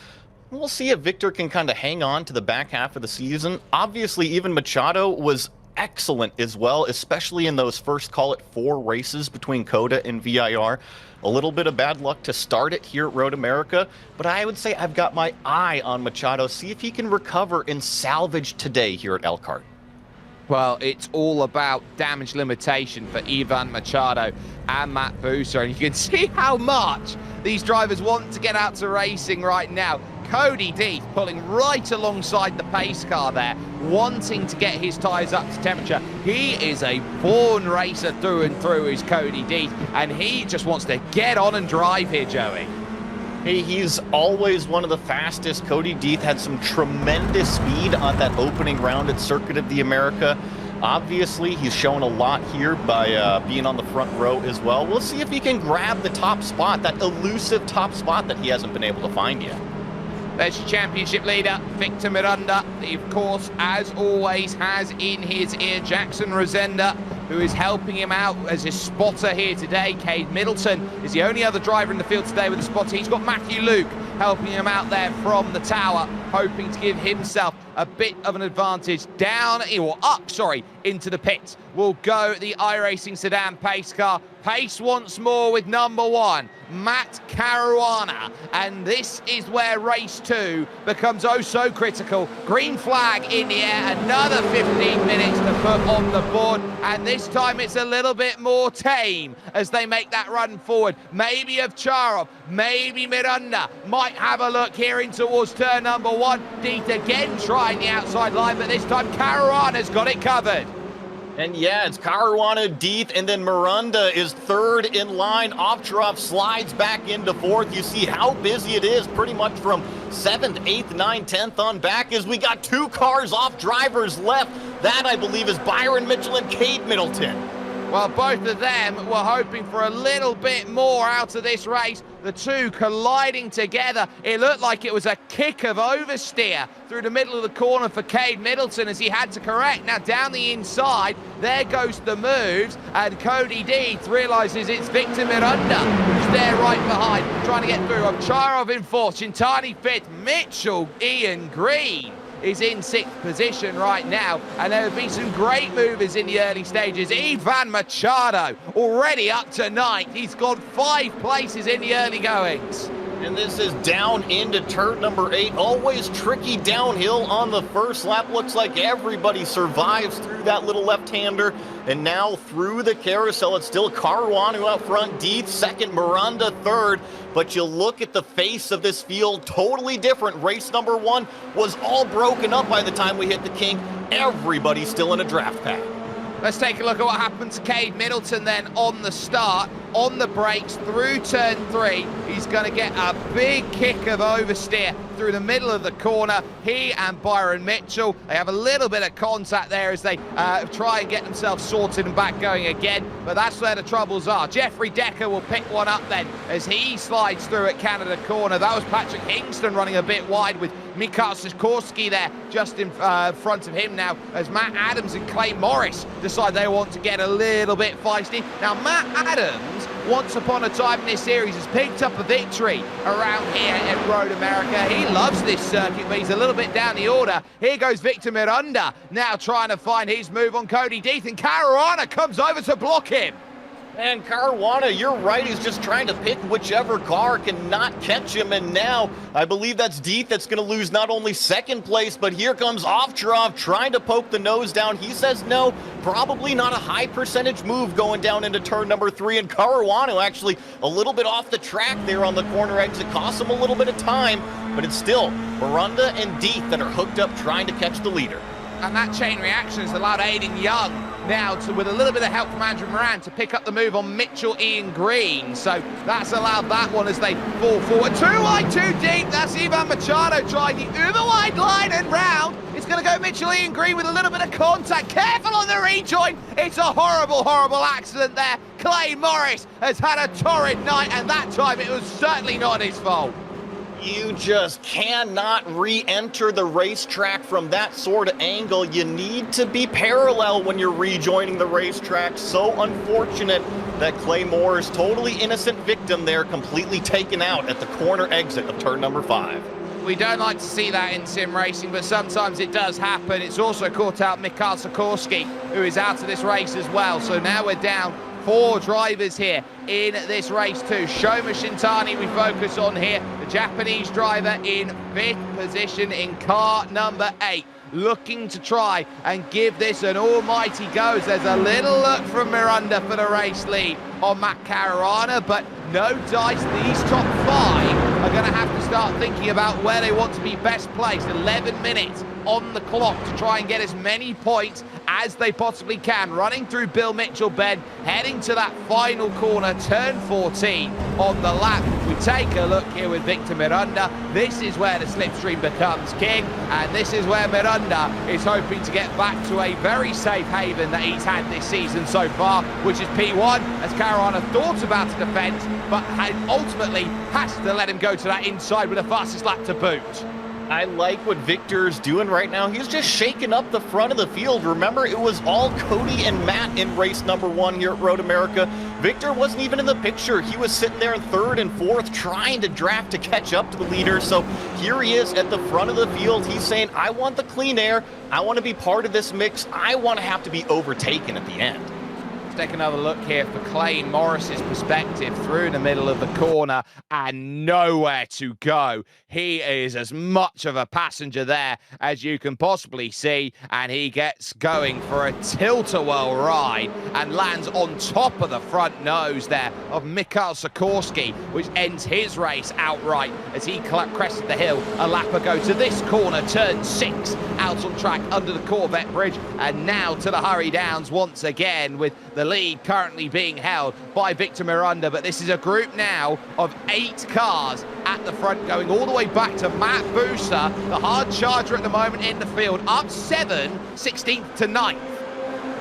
we'll see if Victor can kind of hang on to the back half of the season. Obviously, even Machado was excellent as well, especially in those first, call it, 4 races between COTA and VIR. A little bit of bad luck to start it here at Road America, but I would say I've got my eye on Machado. See if he can recover and salvage today here at Elkhart. Well, it's all about damage limitation for Ivan Machado and Matt Busa, and you can see how much these drivers want to get out to racing right now. Cody Death pulling right alongside the pace car there, wanting to get his tyres up to temperature. He is a born racer through and through, is Cody Death, and he just wants to get on and drive here, Joey. He's always one of the fastest. Cody Death had some tremendous speed on that opening round at Circuit of the America. Obviously, he's shown a lot here by being on the front row as well. We'll see if he can grab the top spot, that elusive top spot that he hasn't been able to find yet. There's your championship leader, Victor Miranda. He, of course, as always, has in his ear Jackson Rosenda, who is helping him out as his spotter here today. Cade Middleton is the only other driver in the field today with a spotter. He's got Matthew Luke helping him out there from the tower, hoping to give himself a bit of an advantage. Down, or up, sorry, into the pits will go the iRacing sedan pace car. Pace once more with number 1, Matt Caruana. And this is where race 2 becomes oh so critical. Green flag in the air, another 15 minutes to put on the board. And this time it's a little bit more tame as they make that run forward. Maybe Ovcharov, maybe Miranda might have a look here in towards turn number 1. Death again trying the outside line, but this time Caruana's got it covered. And yeah, it's Caruana, Death, and then Miranda is third in line. Ovcharov slides back into fourth. You see how busy it is pretty much from 7th, 8th, 9th, 10th on back, as we got 2 cars off drivers left. That, I believe, is Byron Mitchell and Cade Middleton. Well, both of them were hoping for a little bit more out of this race. The two colliding together. It looked like it was a kick of oversteer through the middle of the corner for Cade Middleton as he had to correct. Now down the inside, there goes the moves, and Cody Death realizes it's Victor Miranda who's there right behind, trying to get through. Ovcharov in fourth, Shintani fifth, Mitchell Ian Green is in 6th position right now, and there have been some great movers in the early stages. Ivan Machado already up to 9th. He's got 5 places in the early goings. And this is down into turn number 8. Always tricky downhill on the first lap. Looks like everybody survives through that little left-hander. And now through the carousel, it's still Caruana out front, Death second, Miranda third. But you look at the face of this field, totally different. Race number 1 was all broken up by the time we hit the kink. Everybody's still in a draft pack. Let's take a look at what happened to Cade Middleton then on the start. on the brakes through turn 3. He's going to get a big kick of oversteer through the middle of the corner. He and Byron Mitchell, they have a little bit of contact there as they try and get themselves sorted and back going again, but that's where the troubles are. Jeffrey Decker will pick one up then as he slides through at Canada corner. That was Patrick Hingston running a bit wide with Mikhail Sikorsky there just in front of him now as Matt Adams and Clay Morris decide they want to get a little bit feisty. Now Matt Adams, once upon a time in this series, has picked up a victory around here at Road America. He loves this circuit, but he's a little bit down the order. Here goes Victor Miranda, now trying to find his move on Cody Death, and Caruana comes over to block him. And Caruana, you're right, he's just trying to pick whichever car cannot catch him, and now I believe that's Death that's going to lose not only second place, but here comes Ovcharov trying to poke the nose down. He says no, probably not a high percentage move going down into turn number 3, and Caruana actually a little bit off the track there on the corner exit, costs him a little bit of time, but it's still Miranda and Death that are hooked up trying to catch the leader. And that chain reaction has allowed Aiden Young now to, with a little bit of help from Andrew Moran, to pick up the move on Mitchell Ian Green. So that's allowed that one as they fall forward. Too wide, too deep. That's Ivan Machado trying the uber wide line and round. It's going to go Mitchell Ian Green with a little bit of contact. Careful on the rejoin. It's a horrible, horrible accident there. Clay Morris has had a torrid night, and that time it was certainly not his fault. You just cannot re-enter the racetrack from that sort of angle. You need to be parallel when you're rejoining the racetrack. So unfortunate that Clay Moore's totally innocent victim there, completely taken out at the corner exit of turn number 5. We don't like to see that in sim racing, but sometimes it does happen. It's also caught out Mikhail Sikorsky, who is out of this race as well. So now we're down 4 drivers here in this race too. Shoma Shintani we focus on here, the Japanese driver in 5th position in car number 8, looking to try and give this an almighty go. There's a little look from Miranda for the race lead on Matt Caruana, but no dice. These top 5 are going to have to start thinking about where they want to be best placed. 11 minutes on the clock to try and get as many points as they possibly can. Running through Bill Mitchell Bend, heading to that final corner, turn 14 on the lap. We take a look here with Victor Miranda. This is where the slipstream becomes king, and this is where Miranda is hoping to get back to a very safe haven that he's had this season so far, which is P1, as Caruana thought about a defense, but ultimately has to let him go to that inside with the fastest lap to boot. I like what Victor's doing right now. He's just shaking up the front of the field. Remember, it was all Cody and Matt in race number 1 here at Road America. Victor wasn't even in the picture. He was sitting there in 3rd and 4th trying to draft to catch up to the leader. So here he is at the front of the field. He's saying, I want the clean air. I want to be part of this mix. I want to have to be overtaken at the end. Let's take another look here for Clay Morris's perspective through the middle of the corner and nowhere to go. He is as much of a passenger there as you can possibly see, and he gets going for a tilt-a-whirl ride and lands on top of the front nose there of Mikhail Sikorsky, which ends his race outright as he crested the hill a lap ago to this corner, turn 6, out on track under the Corvette bridge, and now to the Hurry Downs once again, with the lead currently being held by Victor Miranda. But this is a group now of 8 cars at the front, going all the way back to Matt Booster, the hard charger at the moment in the field, up 7, 16th to 9th.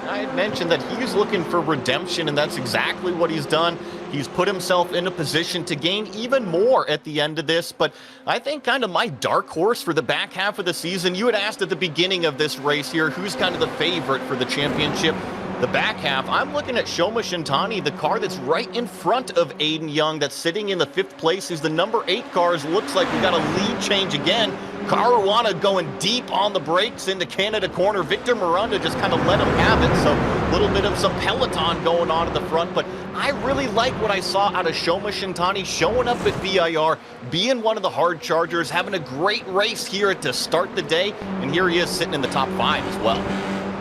I had mentioned that he's looking for redemption, and that's exactly what he's done. He's put himself in a position to gain even more at the end of this, but I think kind of my dark horse for the back half of the season, you had asked at the beginning of this race here, who's kind of the favorite for the championship? The back half, I'm looking at Shoma Shintani, the car that's right in front of Aiden Young, that's sitting in the 5th place. He's the number 8 car. Looks like we got a lead change again. Caruana going deep on the brakes into Canada corner. Victor Miranda just kind of let him have it. So a little bit of some peloton going on at the front, but I really like what I saw out of Shoma Shintani showing up at VIR, being one of the hard chargers, having a great race here to start the day, and here he is sitting in the top 5 as well.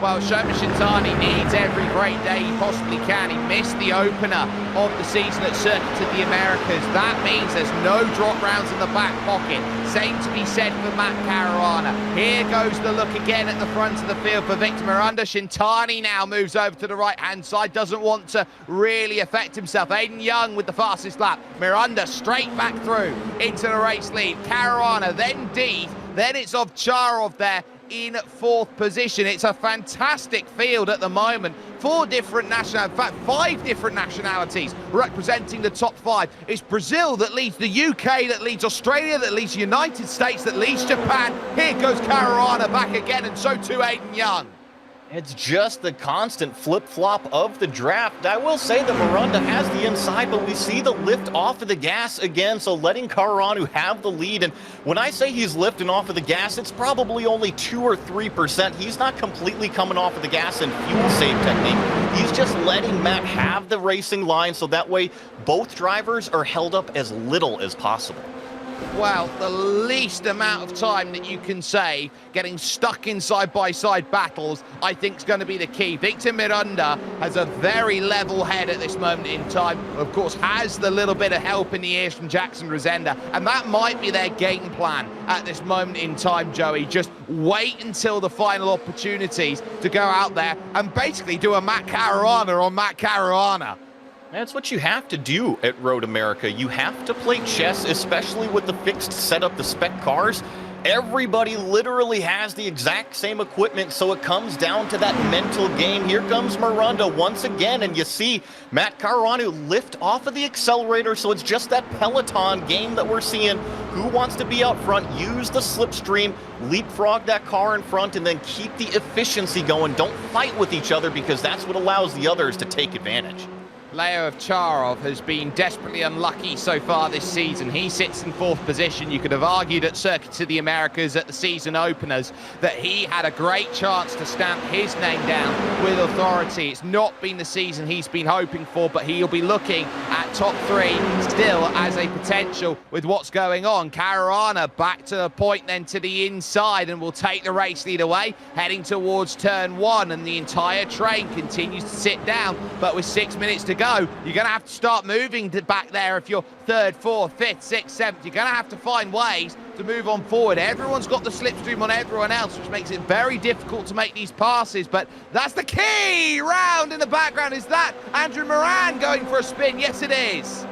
Well, Shoma Shintani needs every great day he possibly can. He missed the opener of the season at Circuit of the Americas. That means there's no drop rounds in the back pocket. Same to be said for Matt Caruana. Here goes the look again at the front of the field for Victor Miranda. Shintani now moves over to the right-hand side, doesn't want to really affect himself. Aiden Young with the fastest lap. Miranda straight back through into the race lead. Caruana, then Deeth, then it's Ovcharov there in fourth position. It's a fantastic field at the moment. In fact, 5 different nationalities representing the top 5. It's Brazil that leads, the UK that leads, Australia that leads, United States that leads, Japan. Here goes Caruana back again, and so too Aiden Young. It's just the constant flip-flop of the draft. I will say that Miranda has the inside, but we see the lift off of the gas again, so letting Caruana have the lead. And when I say he's lifting off of the gas, it's probably only 2 or 3%. He's not completely coming off of the gas in fuel save technique. He's just letting Matt have the racing line, so that way both drivers are held up as little as possible. Well, the least amount of time that you can save getting stuck in side-by-side battles, I think, is going to be the key. Victor Miranda has a very level head at this moment in time. Of course, has the little bit of help in the ears from Jackson Rosenda, and that might be their game plan at this moment in time, Joey. Just wait until the final opportunities to go out there and basically do a Matt Caruana on Matt Caruana. That's what you have to do at Road America. You have to play chess, especially with the fixed setup, the spec cars. Everybody literally has the exact same equipment, so it comes down to that mental game. Here comes Miranda once again, and you see Matt Caruana lift off of the accelerator, so it's just that Peloton game that we're seeing. Who wants to be out front, use the slipstream, leapfrog that car in front, and then keep the efficiency going. Don't fight with each other, because that's what allows the others to take advantage. Leo Ovcharov has been desperately unlucky so far this season. He sits in fourth position. You could have argued at Circuit of the Americas at the season openers that he had a great chance to stamp his name down with authority. It's not been the season he's been hoping for, but he'll be looking at top 3 still as a potential with what's going on. Caruana back to the point, then to the inside, and will take the race lead away, heading towards turn 1, and the entire train continues to sit down. But with 6 minutes to go, you're going to have to start moving back there if you're 3rd, 4th, 5th, 6th, 7th. You're going to have to find ways to move on forward. Everyone's got the slipstream on everyone else, which makes it very difficult to make these passes, but that's the key round in the background. Is that Andrew Moran going for a spin? Yes, it is.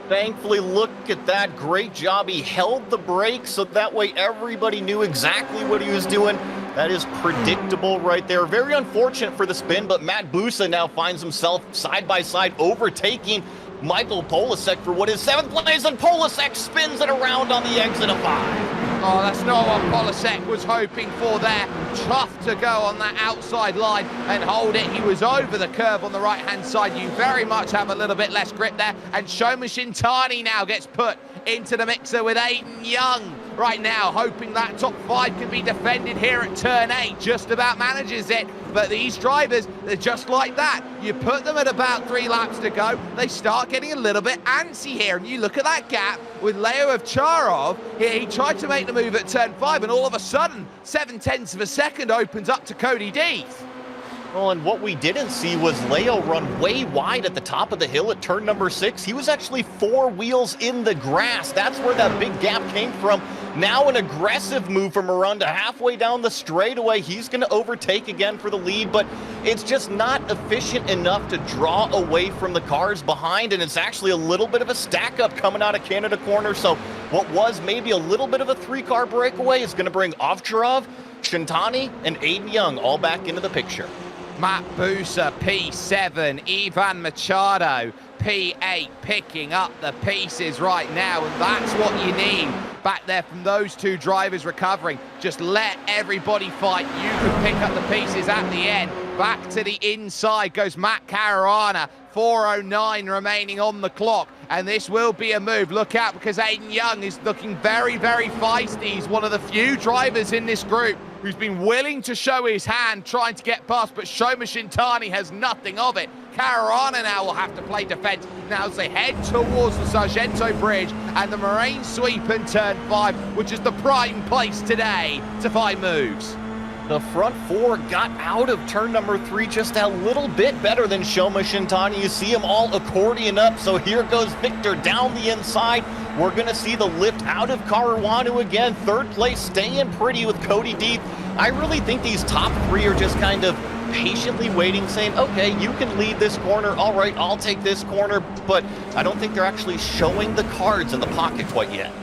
Thankfully, look at that. Great job. He held the brakes, so that way everybody knew exactly what he was doing. That is predictable right there. Very unfortunate for the spin, but Matt Busa now finds himself side-by-side overtaking Michael Polasek for what is 7th place, and Polasek spins it around on the exit of 5. Oh, that's not what Polasek was hoping for there. Tough to go on that outside line and hold it. He was over the curve on the right-hand side. You very much have a little bit less grip there. And Shoma Shintani now gets put into the mixer with Aiden Young right now, hoping that top 5 can be defended here at turn 8. Just about manages it. But these drivers, they're just like that. You put them at about 3 laps to go, they start getting a little bit antsy here. And you look at that gap with Leo Ovcharov. He tried to make the move at turn 5, and all of a sudden, 0.7 of a second opens up to Cody Deeth. Well, and what we didn't see was Leo run way wide at the top of the hill at turn number 6. He was actually 4 wheels in the grass. That's where that big gap came from. Now an aggressive move from Miranda halfway down the straightaway. He's going to overtake again for the lead, but it's just not efficient enough to draw away from the cars behind, and it's actually a little bit of a stack-up coming out of Canada corner. So what was maybe a little bit of a 3-car breakaway is going to bring Ovcharov, Shintani, and Aiden Young all back into the picture. Matt Busa, P7, Ivan Machado, P8, picking up the pieces right now, and that's what you need back there from those 2 drivers recovering. Just let everybody fight. You can pick up the pieces at the end. Back to the inside goes Matt Caruana, 4:09 remaining on the clock, and this will be a move. Look out, because Aiden Young is looking very, very feisty. He's one of the few drivers in this group who's been willing to show his hand trying to get past, but Shoma Shintani has nothing of it. Caruana now will have to play defense now as they head towards the Sargento Bridge and the Moraine Sweep in turn 5, which is the prime place today to find moves. The front four got out of turn number 3 just a little bit better than Shoma Shintani. You see them all accordion up, so here goes Victor down the inside. We're going to see the lift out of Caruana again. Third place staying pretty with Cody Deeth. I really think these top 3 are just kind of patiently waiting, saying, okay, you can lead this corner. All right, I'll take this corner. But I don't think they're actually showing the cards in the pocket quite yet.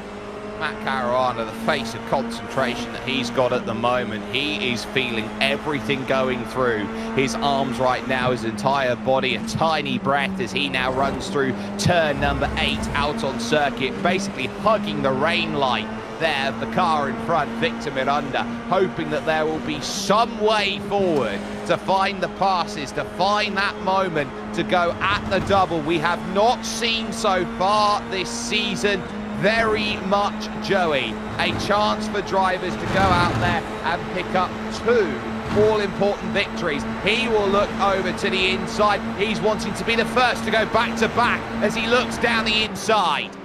Matt Caruana, the face of concentration that he's got at the moment, he is feeling everything going through his arms right now, his entire body, a tiny breath as he now runs through turn number 8 out on circuit, basically hugging the rain light there of the car in front, Victor Miranda, hoping that there will be some way forward to find the passes, to find that moment to go at the double. We have not seen so far this season very much, Joey, a chance for drivers to go out there and pick up 2 all-important victories. He will look over to the inside. He's wanting to be the first to go back-to-back as he looks down the inside.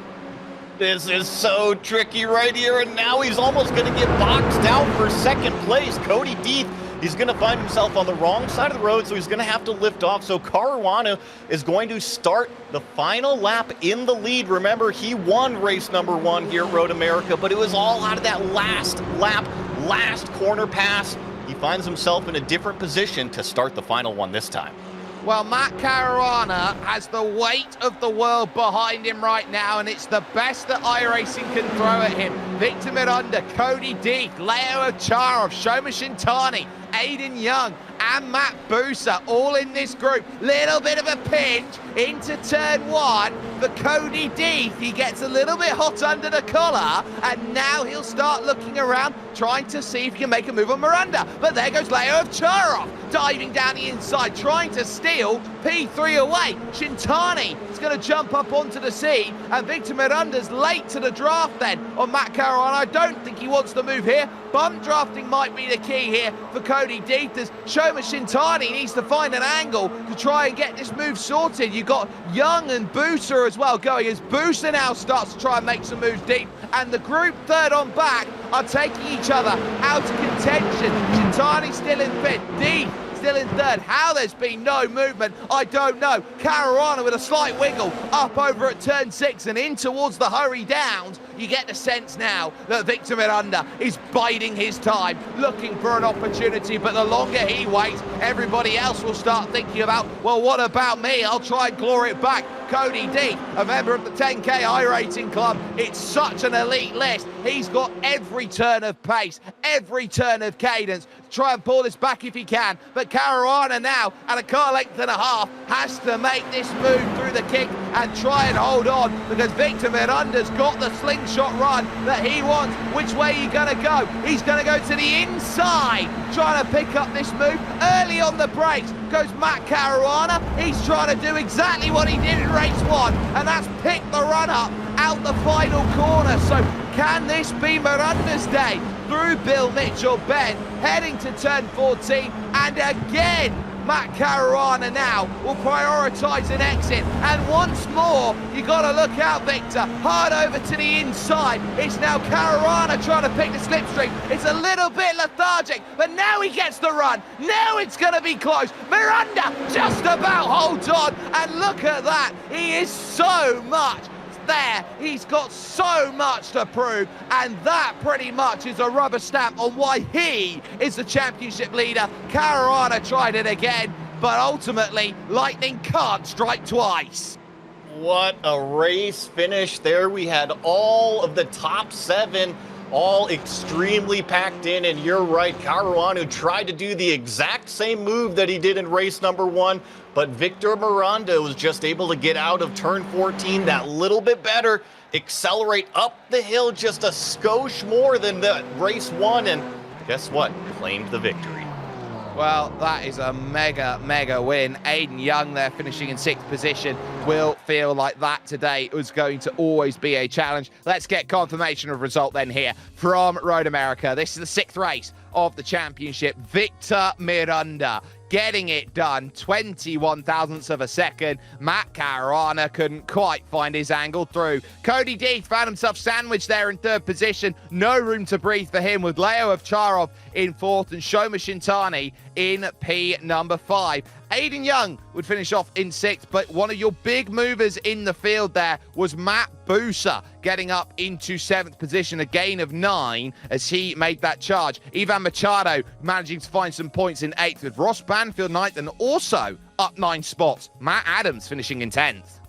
This is so tricky right here, and now he's almost going to get boxed out for second place. Cody Deeth, he's going to find himself on the wrong side of the road, so he's going to have to lift off. So Caruana is going to start the final lap in the lead. Remember, he won race number 1 here at Road America, but it was all out of that last lap, last corner pass. He finds himself in a different position to start the final one this time. Well, Matt Caruana has the weight of the world behind him right now, and it's the best that iRacing can throw at him. Victor Miranda, Cody Deeth, Leo Ocharov, Shoma Shintani, Aiden Young, and Matt Busa, all in this group. Little bit of a pinch into turn 1 for Cody Deeth. He gets a little bit hot under the collar, and now he'll start looking around, trying to see if he can make a move on Miranda. But there goes Leo Ocharov, diving down the inside, trying to steal P3 away. Shintani is going to jump up onto the seat, and Victor Miranda's late to the draft then on Matt Caruana. I don't think he wants to move here. Bump drafting might be the key here for Cody Deeth, as Shoma Shintani needs to find an angle to try and get this move sorted. You've got Young and Busa as well going, as Busa now starts to try and make some moves deep, and the group third on back are taking each other out of contention. Shintani still in fifth, Deeth still in third. How there's been no movement, I don't know. Caruana with a slight wiggle up over at turn 6 and in towards the hurry downs. You get the sense now that Victor Miranda is biding his time, looking for an opportunity, but the longer he waits, everybody else will start thinking about, well, what about me? I'll try and claw it back. Cody Deeth, a member of the 10K iRacing Club. It's such an elite list. He's got every turn of pace, every turn of cadence. Try and pull this back if he can. But Caruana now, at a car length and a half, has to make this move through the kick and try and hold on, because Victor Miranda's got the slingshot run that he wants. Which way are you going to go? He's going to go to the inside, trying to pick up this move. Early on the brakes goes Matt Caruana. He's trying to do exactly what he did in race 1, and that's pick the run up out the final corner. So can this be Miranda's day? Through Bill Mitchell Ben, heading to turn 14, and again Matt Caruana now will prioritise an exit, and once more you got to look out, Victor. Hard over to the inside. It's now Caruana trying to pick the slipstream. It's a little bit lethargic, but now he gets the run. Now it's going to be close. Miranda just about holds on, and look at that. He is so much there. He's got so much to prove, and that pretty much is a rubber stamp on why he is the championship leader. Caruana tried it again, but ultimately lightning can't strike twice. What a race finish there. We had all of the top 7 all extremely packed in, and you're right, Caruana tried to do the exact same move that he did in race number 1, but Victor Miranda was just able to get out of turn 14 that little bit better, accelerate up the hill just a skosh more than the race 1, and guess what? Claimed the victory. Well, that is a mega win. Aiden Young there finishing in 6th position. Will feel like that today was going to always be a challenge. Let's get confirmation of result then here from Road America. This is the 6th race of the championship, Victor Miranda, getting it done, 21 thousandths of a second. Matt Caruana couldn't quite find his angle through. Cody Deeth found himself sandwiched there in third position. No room to breathe for him, with Leo Ovcharov in fourth and Shoma Shintani in P number 5. Aiden Young would finish off in sixth, but one of your big movers in the field there was Matt Busa, getting up into seventh position, a gain of 9 as he made that charge. Ivan Machado managing to find some points in eighth, with Ross Banfield ninth and also up 9 spots. Matt Adams finishing in 10th.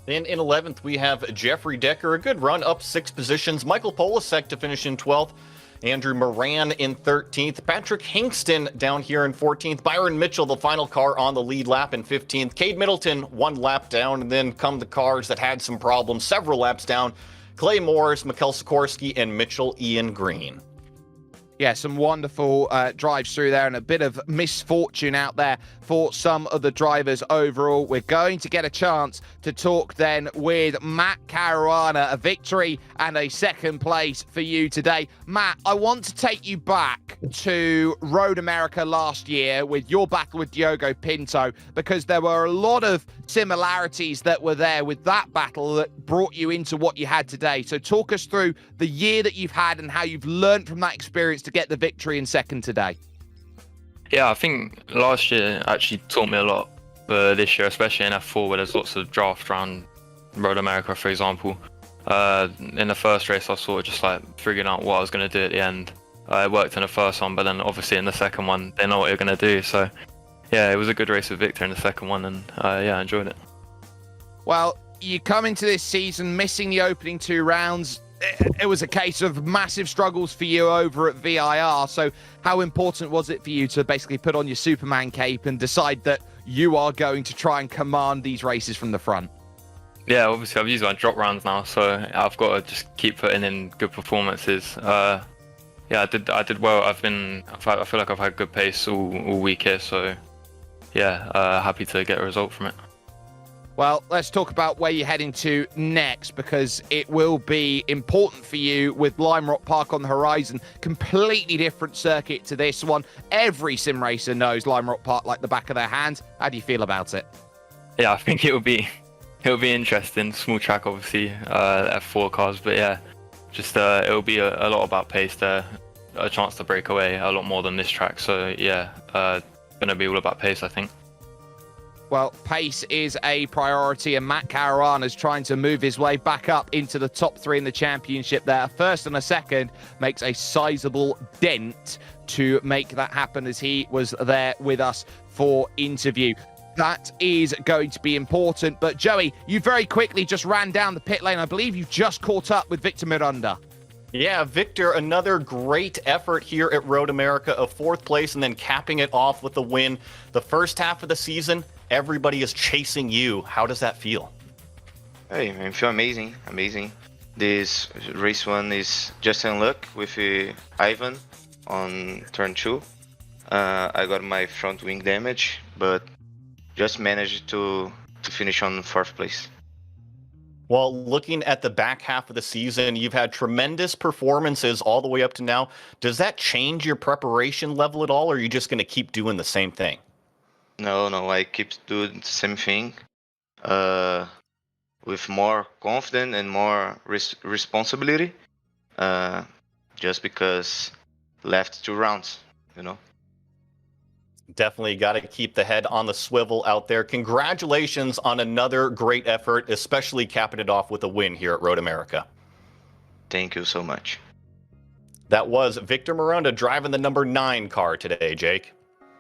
Then in 11th, we have Jeffrey Decker, a good run up 6 positions. Michael Polasek to finish in 12th. Andrew Moran in 13th. Patrick Hinkston down here in 14th. Byron Mitchell, the final car on the lead lap, in 15th. Cade Middleton, 1 lap down, and then come the cars that had some problems, several laps down. Clay Morris, Mikkel Sikorsky, and Mitchell Ian Green. Yeah, some wonderful drives through there and a bit of misfortune out there for some of the drivers overall. We're going to get a chance to talk then with Matt Caruana, a victory and a second place for you today. Matt, I want to take you back to Road America last year with your battle with Diogo Pinto, because there were a lot of similarities that were there with that battle that brought you into what you had today. So talk us through the year that you've had and how you've learned from that experience to get the victory in second today. Yeah, I think last year actually taught me a lot, but this year, especially in F4, where there's lots of draft around Road America, for example. In the first race, I was sort of just like figuring out what I was going to do at the end. It worked in the first one, but then obviously in the second one, they know what you're going to do. So yeah, it was a good race with Victor in the second one, and yeah, I enjoyed it. Well, you come into this season missing the opening 2 rounds. It was a case of massive struggles for you over at VIR. So how important was it for you to basically put on your Superman cape and decide that you are going to try and command these races from the front? Yeah, obviously I've used my drop rounds now, so I've got to just keep putting in good performances. Yeah, I did well. I feel like I've had good pace all week here, so yeah, happy to get a result from it. Well, let's talk about where you're heading to next, because it will be important for you with Lime Rock Park on the horizon. Completely different circuit to this one. Every sim racer knows Lime Rock Park like the back of their hand. How do you feel about it? Yeah, I think it'll be interesting. Small track, obviously, F4 cars, but yeah, just it'll be a lot about pace there. A chance to break away a lot more than this track. So yeah, gonna be all about pace, I think. Well, pace is a priority, and Matt Caruana is trying to move his way back up into the top 3 in the championship there. A first and a second makes a sizable dent to make that happen, as he was there with us for interview. That is going to be important. But Joey, you very quickly just ran down the pit lane. I believe you just caught up with Victor Miranda. Yeah, Victor, another great effort here at Road America, a 4th place, and then capping it off with a win. The first half of the season, everybody is chasing you. How does that feel? Hey, I feel amazing. This race 1 is just in luck with Ivan on turn 2. I got my front wing damage, but just managed to finish on 4th place. Well, looking at the back half of the season, you've had tremendous performances all the way up to now. Does that change your preparation level at all, or are you just going to keep doing the same thing? No, I keep doing the same thing with more confidence and more responsibility, just because left 2 rounds, you know. Definitely got to keep the head on the swivel out there. Congratulations on another great effort, especially capping it off with a win here at Road America. Thank you so much. That was Victor Miranda driving the number 9 car today, Jake.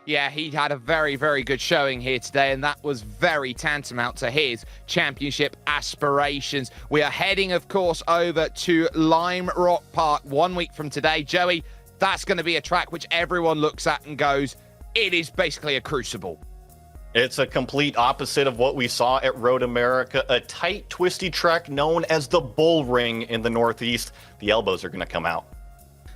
Yeah, he had a very, very good showing here today, and that was very tantamount to his championship aspirations. We are heading, of course, over to Lime Rock Park 1 week from today. Joey, that's going to be a track which everyone looks at and goes, it is basically a crucible. It's a complete opposite of what we saw at Road America, a tight, twisty track known as the Bull Ring in the Northeast. The elbows are going to come out.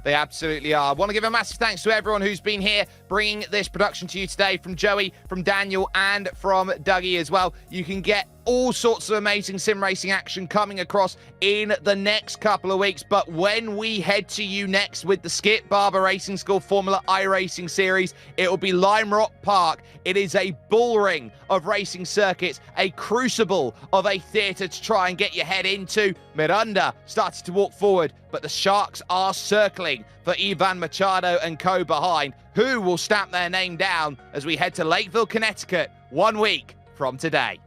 They absolutely are. I want to give a massive thanks to everyone who's been here bringing this production to you today, from Joey, from Daniel, and from Dougie as well. You can get all sorts of amazing sim racing action coming across in the next couple of weeks. But when we head to you next with the Skip Barber Racing School Formula iRacing series, it will be Lime Rock Park. It is a bull ring of racing circuits, a crucible of a theatre to try and get your head into. Miranda started to walk forward, but the Sharks are circling for Ivan Machado and co behind. Who will stamp their name down as we head to Lakeville, Connecticut 1 week from today?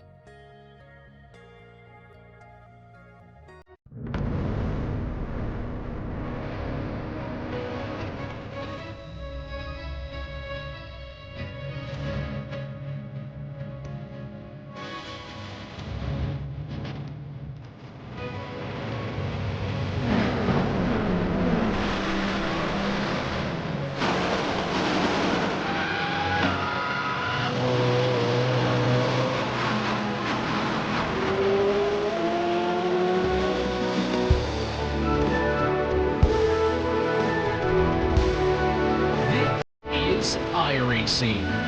Is iRacing.